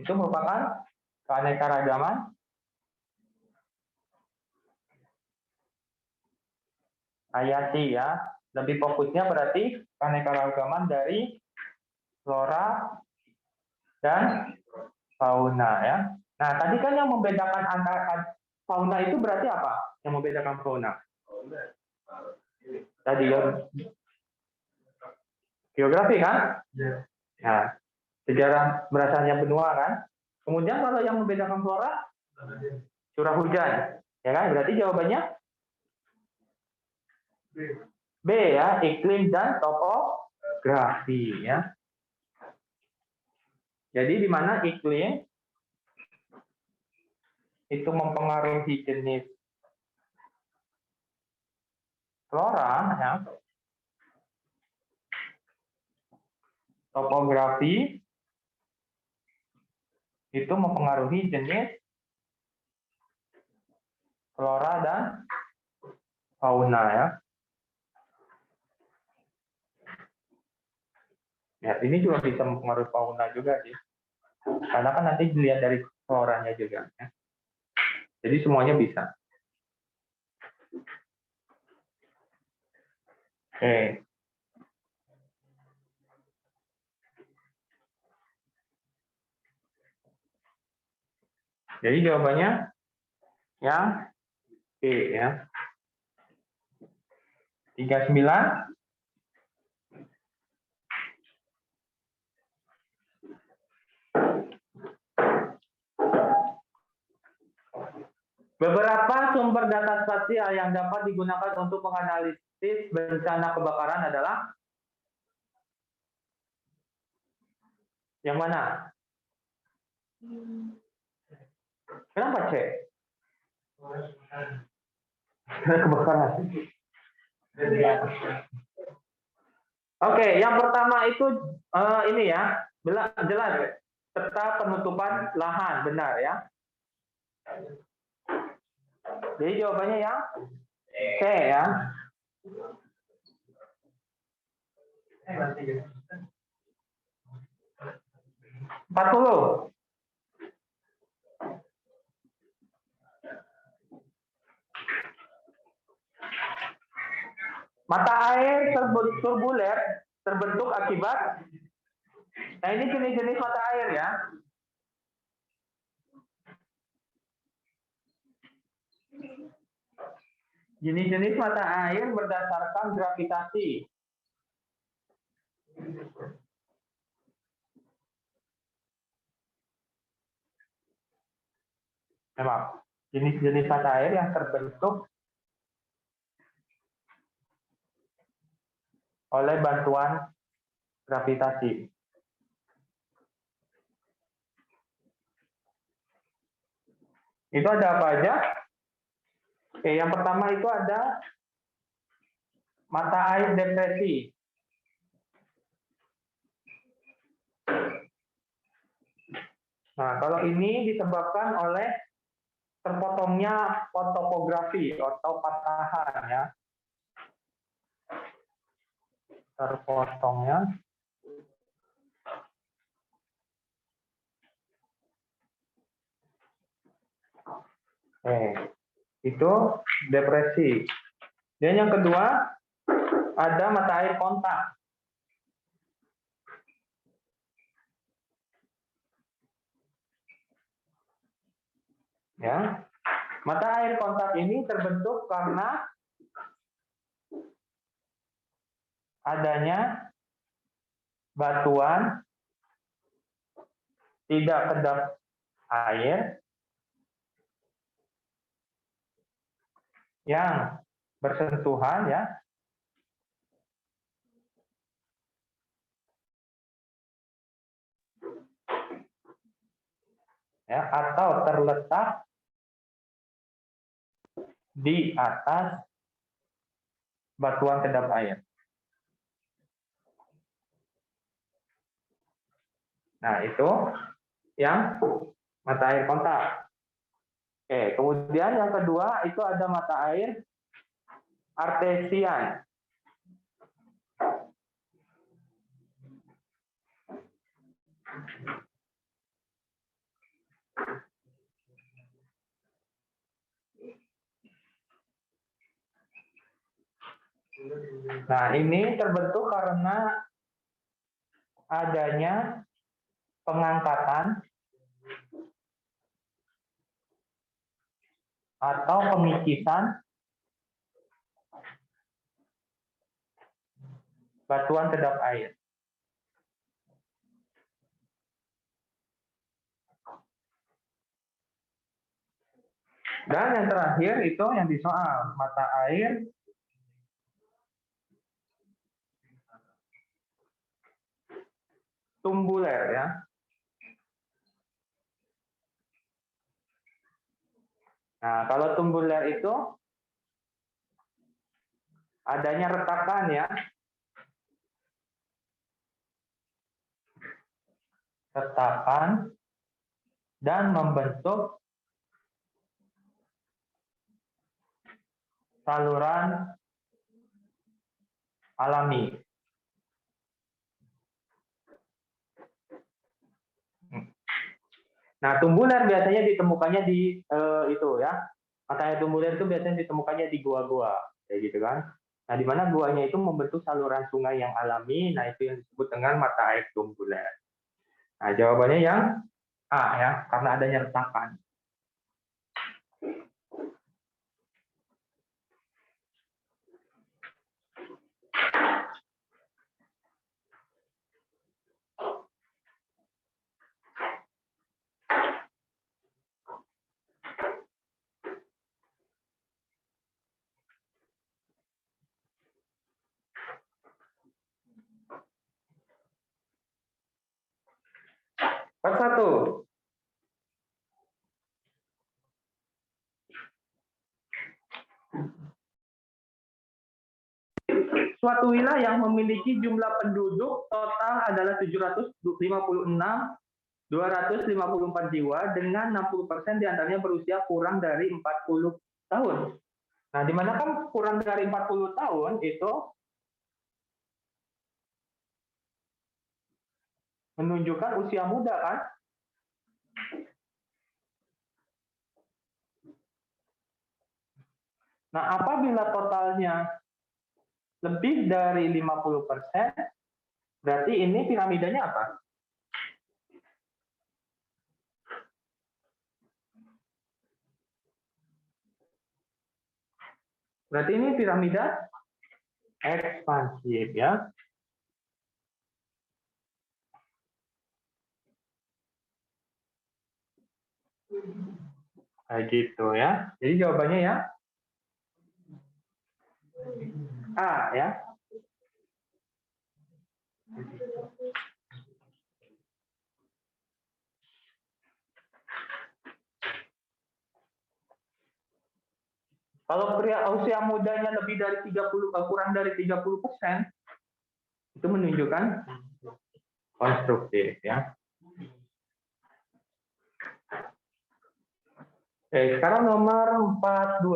Itu merupakan keanekaragaman hayati ya. Lebih fokusnya berarti keanekaragaman dari flora dan fauna ya. Nah, tadi kan yang membedakan antara fauna itu berarti apa? Yang membedakan fauna? Tadi geografi kan? Nah, sejarah berasalnya benua kan? Kemudian kalau yang membedakan flora, curah hujan, ya kan? Berarti jawabannya B ya, iklim dan topografi ya. Jadi di mana iklim itu mempengaruhi jenis flora ya. Topografi itu mempengaruhi jenis flora dan fauna ya. Ya, ini juga bisa mempengaruhi fauna juga sih. Karena kan nanti dilihat dari floranya juga. Ya. Jadi semuanya bisa. Oke. Jadi jawabannya yang B ya. 39. Beberapa sumber data spasial yang dapat digunakan untuk menganalisis bencana kebakaran adalah yang mana? Kenapa C? Kebakaran. Oke, yang pertama itu ini ya, jelas serta penutupan lahan, benar ya. Jadi jawabannya yang C ya. 40. Mata air turbulen terbentuk akibat. Nah ini jenis-jenis mata air ya. Jenis-jenis mata air berdasarkan gravitasi. Maaf, jenis-jenis mata air yang terbentuk oleh bantuan gravitasi. Itu ada apa aja? Oke, yang pertama itu ada mata air depresi. Nah, kalau ini disebabkan oleh terpotongnya topografi atau patahan ya. Terpotongnya itu depresi. Dan yang kedua ada mata air kontak. Ya. Mata air kontak ini terbentuk karena adanya batuan tidak kedap air yang bersentuhan ya atau terletak di atas batuan kedap air. Nah, itu yang mata air kontak. Oke, kemudian yang kedua itu ada mata air artesian. Nah, ini terbentuk karena adanya pengangkatan atau pengikisan batuan kedap air. Dan yang terakhir itu yang di soal mata air tumbuler ya. Nah, kalau tumbuler itu adanya retakan ya. Retakan dan membentuk saluran alami. Nah, tumbuler biasanya ditemukannya di itu ya. Mata air tumbuler itu biasanya ditemukannya di gua-gua, kayak gitu kan. Nah, di mana guanya itu membentuk saluran sungai yang alami, nah itu yang disebut dengan mata air tumbuler. Nah, jawabannya yang A ya, karena adanya retakan. Part 1. Suatu wilayah yang memiliki jumlah penduduk total adalah 756.254 jiwa dengan 60% diantaranya berusia kurang dari 40 tahun. Nah, di mana kan kurang dari 40 tahun itu menunjukkan usia muda kan? Nah, apabila totalnya lebih dari 50%, berarti ini piramidanya apa? Berarti ini piramida ekspansif ya. Kayak gitu ya. Jadi jawabannya ya A ya. Kalau pria usia mudanya lebih dari 30, kurang dari 30%, itu menunjukkan konstruktif ya. Oke, sekarang nomor 42.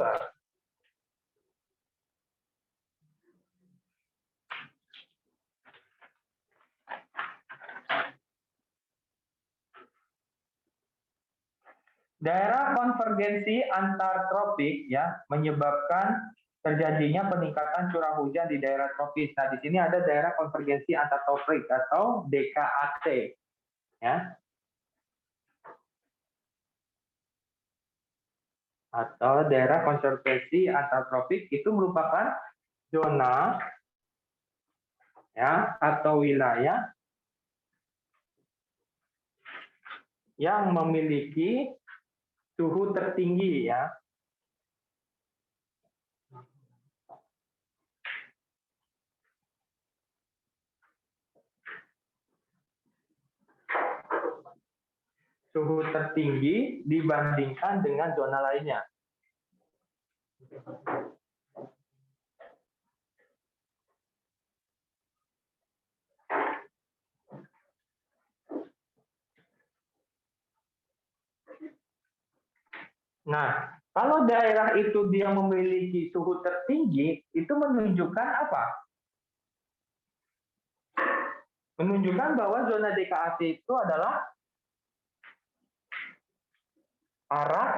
Daerah konvergensi antar tropik ya menyebabkan terjadinya peningkatan curah hujan di daerah tropis. Nah, di sini ada daerah konvergensi antar tropik atau DKAT ya. Atau daerah konvergensi antar tropik itu merupakan zona ya atau wilayah yang memiliki suhu tertinggi ya. Suhu tertinggi dibandingkan dengan zona lainnya. Nah, kalau daerah itu dia memiliki suhu tertinggi, itu menunjukkan apa? Menunjukkan bahwa zona DKAT itu adalah arah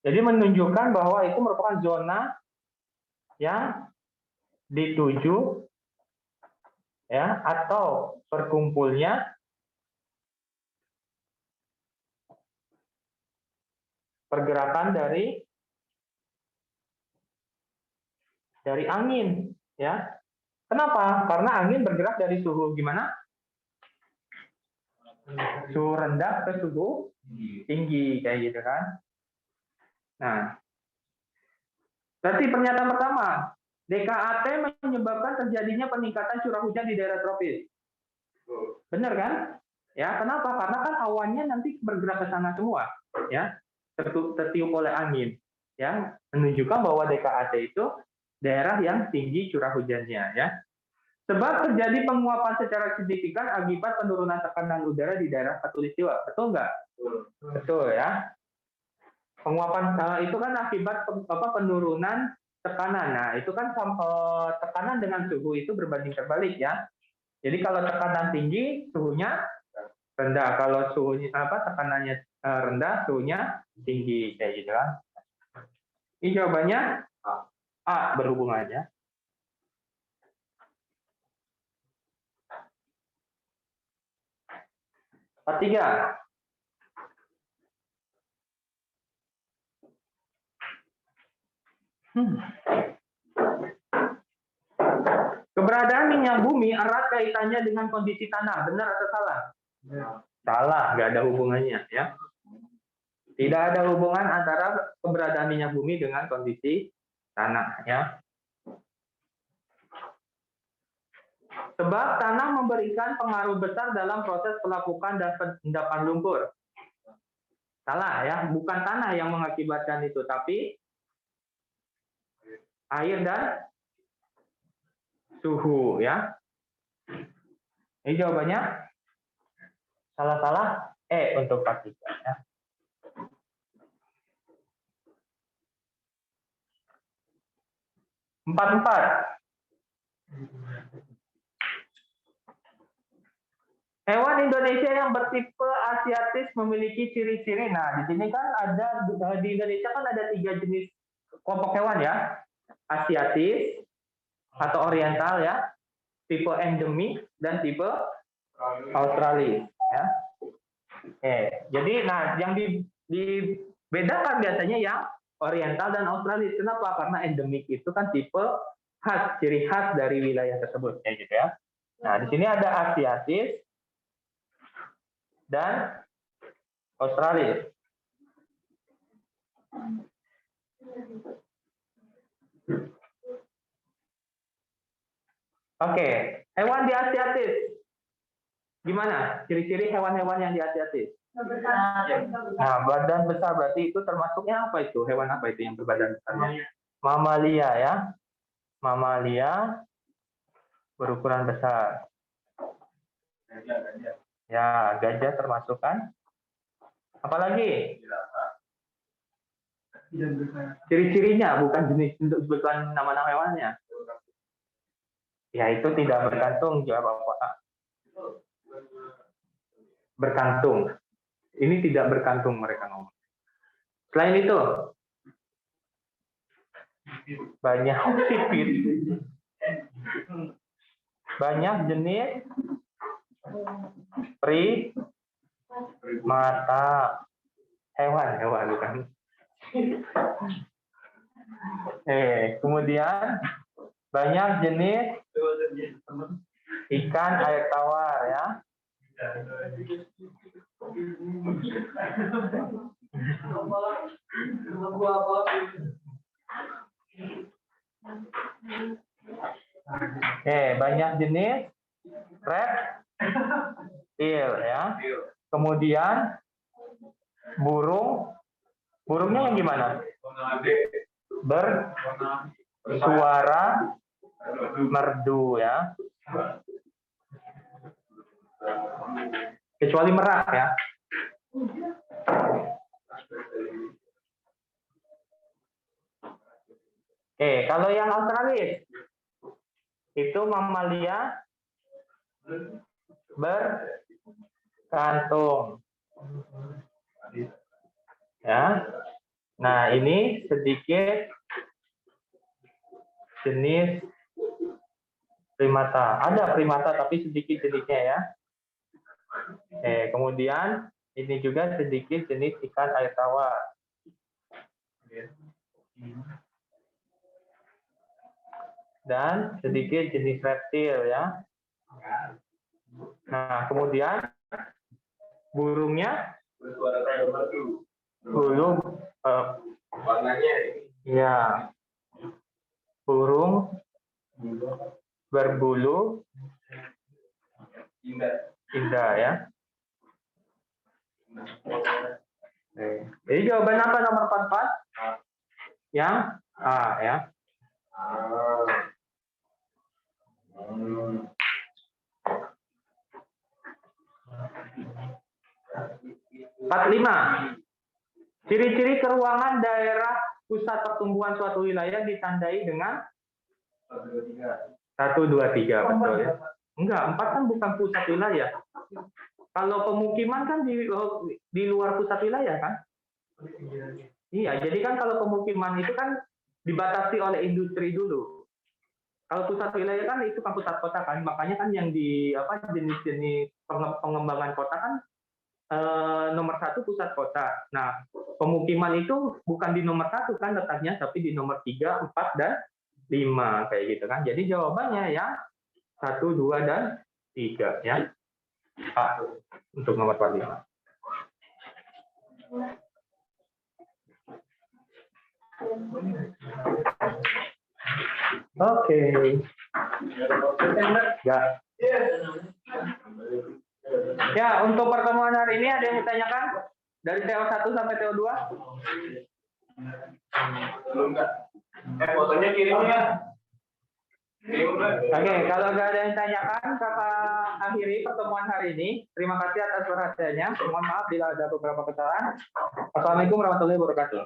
jadi menunjukkan bahwa itu merupakan zona yang dituju ya atau berkumpulnya pergerakan dari angin ya. Kenapa? Karena angin bergerak dari suhu gimana? Suhu rendah ke suhu tinggi kayak gitu kan. Nah, berarti pernyataan pertama, DKAT menyebabkan terjadinya peningkatan curah hujan di daerah tropis. Benar kan? Ya, kenapa? Karena kan awannya nanti bergerak ke sana semua, ya, tertiup oleh angin, ya, menunjukkan bahwa DKAT itu daerah yang tinggi curah hujannya, ya. Sebab terjadi penguapan secara signifikan akibat penurunan tekanan udara di daerah khatulistiwa, betul nggak? Betul ya. Penguapan itu kan akibat penurunan tekanan. Nah, itu kan tekanan dengan suhu itu berbanding terbalik ya. Jadi kalau tekanan tinggi, suhunya rendah. Kalau suhunya tekanannya rendah, suhunya tinggi kayak gitu kan. Ini jawabannya A berhubungannya. Ketiga. Keberadaan minyak bumi erat kaitannya dengan kondisi tanah. Benar atau salah? Salah, nggak ada hubungannya ya. Tidak ada hubungan antara keberadaan minyak bumi dengan kondisi tanah ya. Sebab tanah memberikan pengaruh besar dalam proses pelapukan dan endapan lumpur. Salah ya, bukan tanah yang mengakibatkan itu, tapi air dan suhu ya. Ini jawabannya salah-salah untuk part 3 ya. Empat. Hewan Indonesia yang bertipe asiatis memiliki ciri-ciri. Nah, di sini kan ada di Indonesia kan ada 3 jenis kelompok hewan ya. Asiatis atau oriental ya, tipe endemik dan tipe australis ya. Jadi nah yang dibedakan biasanya yang oriental dan australis. Kenapa? Karena endemik itu kan tipe khas, ciri khas dari wilayah tersebut kayak gitu ya. Nah, di sini ada asiatis dan australis. Oke, hewan di asiatis. Gimana? Ciri-ciri hewan-hewan yang di asiatis? Nah, badan besar berarti itu termasuknya apa itu? Hewan apa itu yang berbadan besar? Mamalia ya. Mamalia berukuran besar. Ya, gajah termasuk kan? Apalagi? Ciri-cirinya bukan jenis, bukan nama-nama hewannya. Ya, itu tidak bergantung jawab apa. Bergantung. Ini tidak bergantung mereka ngomong. Selain itu, banyak sipit, banyak jenis primata, hewan bukan. Kemudian banyak jenis ikan air tawar ya. Banyak jenis reptil ya. Kemudian burungnya yang gimana? Bersuara merdu ya. Kecuali merak ya. Kalau yang australis itu mamalia berkantung. Ya. Nah, ini sedikit jenis primata. Ada primata tapi sedikit jenisnya ya. Kemudian ini juga sedikit jenis ikan air tawar. Dan sedikit jenis reptil ya. Nah, kemudian burungnya warnanya ya, burung berbulu indah ya. Jadi jawaban apa nomor 44? Yang A ya. 45. Ciri-ciri keruangan daerah pusat pertumbuhan suatu wilayah ditandai dengan 1, 2, 3. 1, 2, 3, betul ya. Enggak, 4 kan bukan pusat wilayah. Kalau pemukiman kan di luar pusat wilayah kan? Iya, jadi kan kalau pemukiman itu kan dibatasi oleh industri dulu. Kalau pusat wilayah kan itu kan pusat kota kan, makanya kan yang di jenis-jenis pengembangan kota kan nomor 1 pusat kota. Nah, pemukiman itu bukan di nomor 1 kan letaknya, tapi di nomor 3, 4 dan 5 kayak gitu kan. Jadi jawabannya ya 1, 2 dan 3 ya. Untuk nomor 45. Oke. Ya, untuk pertemuan hari ini ada yang ditanyakan? Dari TO1 sampai TO2? Belum enggak? Fotonya kirimnya. Oke, kalau nggak ada yang tanyakan, kakak akhiri pertemuan hari ini. Terima kasih atas perhatiannya. Mohon maaf bila ada beberapa kesalahan. Assalamualaikum warahmatullahi wabarakatuh.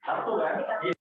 Satu kan?